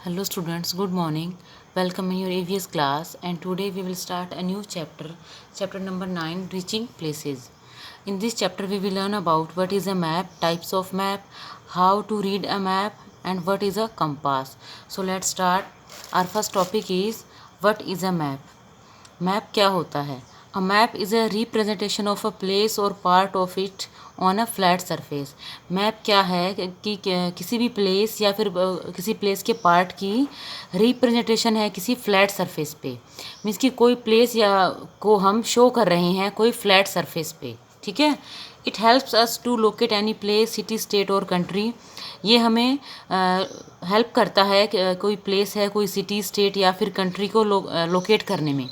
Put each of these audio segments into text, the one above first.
Hello students, good morning. Welcome in your AVS class, and today we will start a new chapter number 9, reaching places. In this chapter we will learn about what is a map, types of map, how to read a map, and what is a compass. So let's start. Our first topic is what is a map. Map क्या होता है? A map is a representation of a place और part of it on a flat surface. Map क्या है कि किसी भी place या फिर किसी प्लेस के पार्ट की रिप्रेजेंटेशन है किसी फ्लैट सरफेस पे. मीन्स कि कोई प्लेस या को हम शो कर रहे हैं कोई फ्लैट सरफेस पे. ठीक है. It helps us to locate any place, city, state और कंट्री. ये हमें हेल्प करता है कि कोई प्लेस है, कोई सिटी, स्टेट या फिर कंट्री को लोकेट करने में.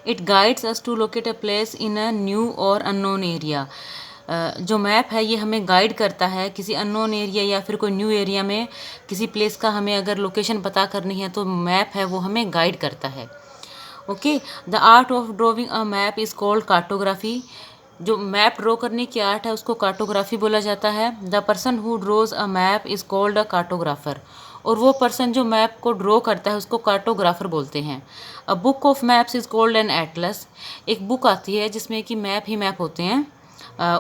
It guides us to locate a place in a new और अननोन एरिया. जो मैप है ये हमें गाइड करता है किसी अननोन एरिया या फिर कोई न्यू एरिया में किसी प्लेस का हमें अगर लोकेशन पता करनी है तो मैप है वो हमें गाइड करता है. Okay. The art of drawing a map is called cartography. जो मैप ड्रॉ करने की आर्ट है उसको कार्टोग्राफी बोला जाता है. The person who draws a map is called a cartographer. और वो पर्सन जो मैप को ड्रॉ करता है उसको कार्टोग्राफर बोलते हैं. A book of maps is called an Atlas. एक बुक आती है जिसमें कि मैप ही मैप होते हैं.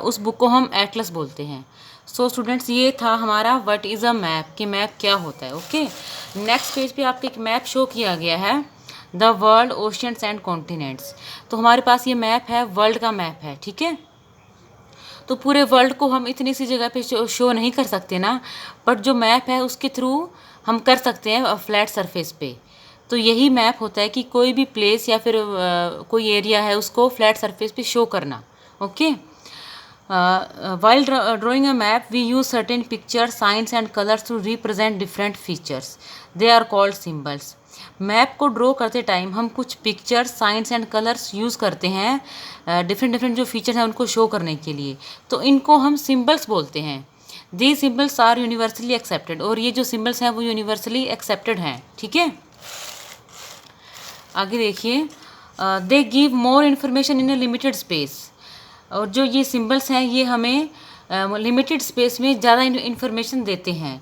उस बुक को हम एटलस बोलते हैं. सो स्टूडेंट्स, ये था हमारा व्हाट इज़ अ मैप कि मैप क्या होता है. ओके. नेक्स्ट पेज पे आपको एक मैप शो किया गया है, the world, oceans and continents. तो हमारे पास ये मैप है, वर्ल्ड का मैप है. ठीक है. तो पूरे वर्ल्ड को हम इतनी सी जगह पे शो नहीं कर सकते ना, बट जो मैप है उसके थ्रू हम कर सकते हैं फ्लैट सरफेस पे. तो यही मैप होता है कि कोई भी प्लेस या फिर कोई एरिया है उसको फ्लैट सरफेस पे शो करना. Okay. While drawing a map, we use certain pictures, signs and colors to represent different features. They are called symbols. Map को ड्रॉ करते टाइम हम कुछ pictures, science and colours use करते हैं different जो features हैं उनको शो करने के लिए. तो इनको हम सिम्बल्स बोलते हैं. दी सिम्बल्स आर यूनिवर्सली एक्सेप्टेड. और ये जो सिम्बल्स हैं वो यूनिवर्सली एक्सेप्टेड हैं. ठीक है. आगे देखिए. They give more information in A limited space. और जो ये सिंबल्स हैं ये हमें लिमिटेड स्पेस में ज़्यादा इन्फॉर्मेशन देते हैं.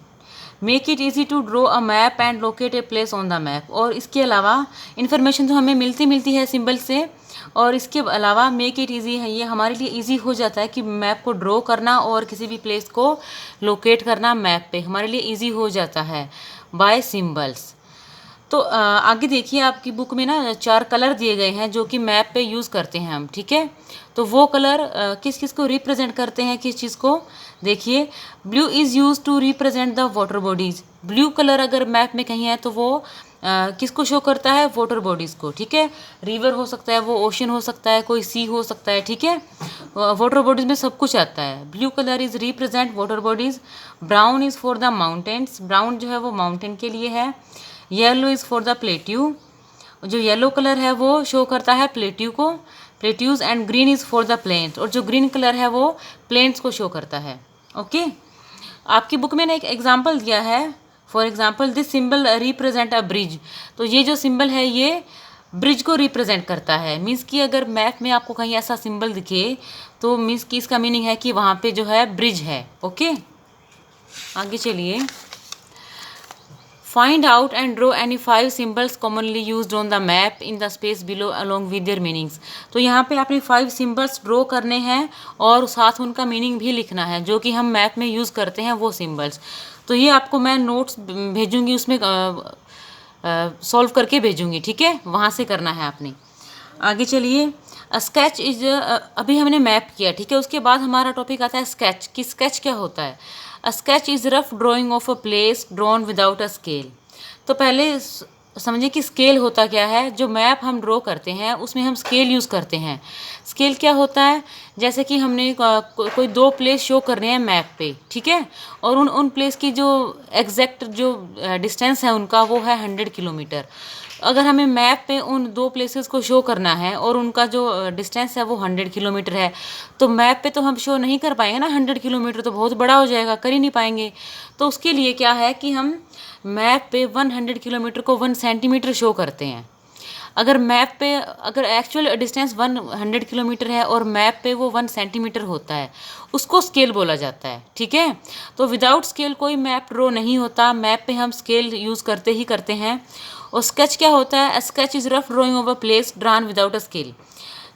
Make it easy to draw a map and locate a place on the map. और इसके अलावा इन्फॉर्मेशन तो हमें मिलती है सिंबल से, और इसके अलावा मेक इट ईजी है, ये हमारे लिए ईजी हो जाता है कि मैप को ड्रॉ करना और किसी भी प्लेस को लोकेट करना मैप पे हमारे लिए ईजी हो जाता है बाय सिंबल्स. तो आगे देखिए, आपकी बुक में ना 4 कलर दिए गए हैं जो कि मैप पे यूज़ करते हैं हम. ठीक है. तो वो कलर किस किस को रिप्रेजेंट करते हैं, किस चीज़ को. देखिए, blue is use to represent the water bodies. Blue colour अगर मैप में कहीं है तो वो किसको शो करता है, वाटर बॉडीज़ को. ठीक है. रिवर हो सकता है, वो ओशन हो सकता है, कोई सी हो सकता है. ठीक है. वाटर बॉडीज़ में सब कुछ आता है. Blue colour is represent water bodies. Brown is for the mountains. Brown जो है वो माउंटेन के लिए है. Yellow is for the plateau. जो येलो कलर है वो शो करता है प्लेट्यू को, plateaus. And green is for the plains. और जो ग्रीन कलर है वो प्लेन्स को शो करता है. ओके. आपकी बुक में ना एक एग्जाम्पल दिया है. For example, this symbol represent a bridge. तो ये जो सिंबल है ये ब्रिज को रिप्रेजेंट करता है. मीन्स कि अगर मैप में आपको कहीं ऐसा सिंबल दिखे तो मीन्स कि इसका मीनिंग है कि वहाँ पे जो है ब्रिज है. ओके. आगे चलिए. Find out and draw any 5 symbols commonly used on the map in the space below along with their meanings. तो यहाँ पे आपने 5 symbols ड्रॉ करने हैं और साथ उनका मीनिंग भी लिखना है जो कि हम मैप में यूज़ करते हैं वो सिम्बल्स. तो ये आपको मैं नोट्स भेजूँगी, उसमें सॉल्व करके भेजूँगी. ठीक है. वहाँ से करना है आपने. आगे चलिए. स्केच इज, अभी हमने मैप किया. ठीक है. उसके बाद हमारा टॉपिक आता है स्केच. कि स्केच क्या होता है. A sketch is rough drying of a place drawn without a scale. तो पहले समझिए कि स्केल होता क्या है. जो मैप हम ड्रॉ करते हैं उसमें हम स्केल यूज़ करते हैं. स्केल क्या होता है, जैसे कि हमने कोई 2 प्लेस शो कर रहे हैं मैप पे. ठीक है. और उन प्लेस की जो एग्जैक्ट जो डिस्टेंस है उनका वो है 100 किलोमीटर. अगर हमें मैप पे उन 2 प्लेसेस को शो करना है और उनका जो डिस्टेंस है वो 100 किलोमीटर है, तो मैप पे तो हम शो नहीं कर पाएंगे ना. 100 किलोमीटर तो बहुत बड़ा हो जाएगा, कर ही नहीं पाएंगे. तो उसके लिए क्या है कि हम मैप पे 100 किलोमीटर को 1 सेंटीमीटर शो करते हैं. अगर मैप पे अगर एक्चुअल डिस्टेंस 100 किलोमीटर है और मैप पे वो 1 सेंटीमीटर होता है, उसको स्केल बोला जाता है। ठीक है, तो विदाउट स्केल कोई मैप ड्रॉ नहीं होता, मैप पे हम स्केल यूज़ करते ही करते हैं। और स्केच क्या होता है? Sketch is rough drying of a place drawn without a scale.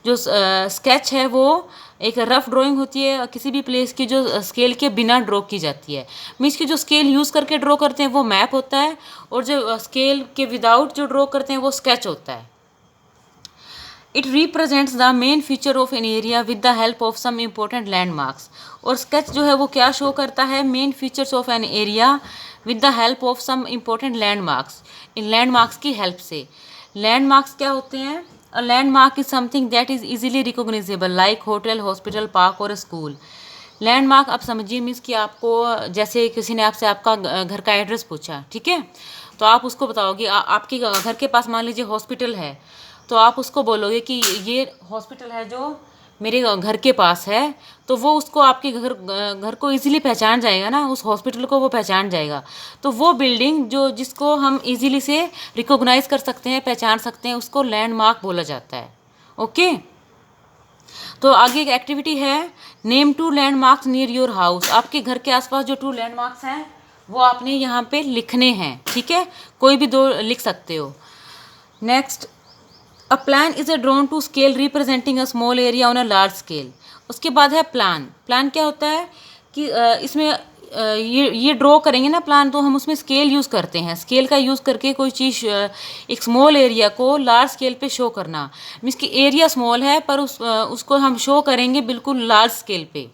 जो स्केच है वो एक रफ ड्राइंग होती है किसी भी प्लेस की जो स्केल के बिना ड्रॉ की जाती है। मीन्स कि जो स्केल यूज़ करके ड्रॉ करते हैं वो मैप होता है, और जो स्केल के विदाउट जो ड्रॉ करते हैं वो स्केच होता है। It represents the main feature of an area with the help of some important landmarks. और स्केच जो है वो क्या शो करता है? Main features of an area with the help of some important landmarks, इन लैंडमार्क्स की हेल्प से। लैंडमार्क्स क्या होते हैं? A landmark is something that is easily recognisable like hotel, hospital, park और स्कूल। लैंडमार्क आप समझिए मीन्स कि आपको जैसे किसी ने आपसे आपका घर का एड्रेस पूछा, ठीक है, तो आप उसको बताओगे आपके घर के पास मान लीजिए हॉस्पिटल है, तो आप उसको बोलोगे कि ये हॉस्पिटल है जो मेरे घर के पास है, तो वो उसको आपके घर को इजीली पहचान जाएगा ना, उस हॉस्पिटल को वो पहचान जाएगा। तो वो बिल्डिंग जो जिसको हम इजीली से रिकॉग्नाइज कर सकते हैं, पहचान सकते हैं, उसको लैंडमार्क बोला जाता है। ओके, तो आगे एक एक्टिविटी है, name 2 landmarks near your house. आपके घर के आसपास जो 2 लैंडमार्क्स हैं वो आपने यहाँ पे लिखने हैं। ठीक है, कोई भी 2 लिख सकते हो। Next, a plan is a drawn to scale representing a small area on a large scale. उसके बाद है प्लान। प्लान क्या होता है कि इसमें ये ड्रॉ करेंगे ना प्लान, तो हम उसमें स्केल यूज़ करते हैं। स्केल का यूज़ करके कोई चीज़ एक स्मॉल एरिया को लार्ज स्केल पे शो करना। मीन्स कि एरिया स्मॉल है पर उसको हम शो करेंगे बिल्कुल लार्ज स्केल पे।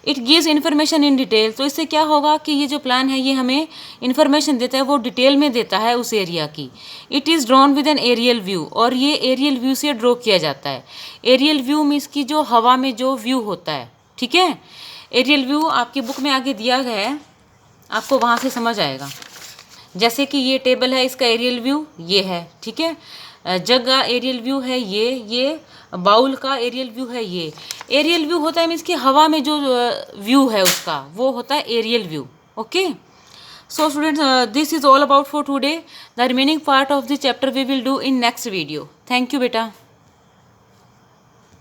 It gives information in detail. तो इससे क्या होगा कि ये जो प्लान है ये हमें इन्फॉर्मेशन देता है, वो डिटेल में देता है उस एरिया की। It is drawn with an aerial view, और ये एरियल व्यू से ड्रॉ किया जाता है। एरियल व्यू मीन्स की जो हवा में जो व्यू होता है। ठीक है, एरियल व्यू आपकी बुक में आगे दिया गया है, आपको वहाँ से समझ आएगा। जैसे कि ये टेबल है, इसका एरियल व्यू ये है। ठीक है, जग का एरियल व्यू है ये बाउल का एरियल व्यू है ये। एरियल व्यू होता है मीन्स कि हवा में जो व्यू है उसका वो होता है aerial view. Okay, so students, this is all about for today. The remaining part of the chapter we will do in next video. Thank you बेटा।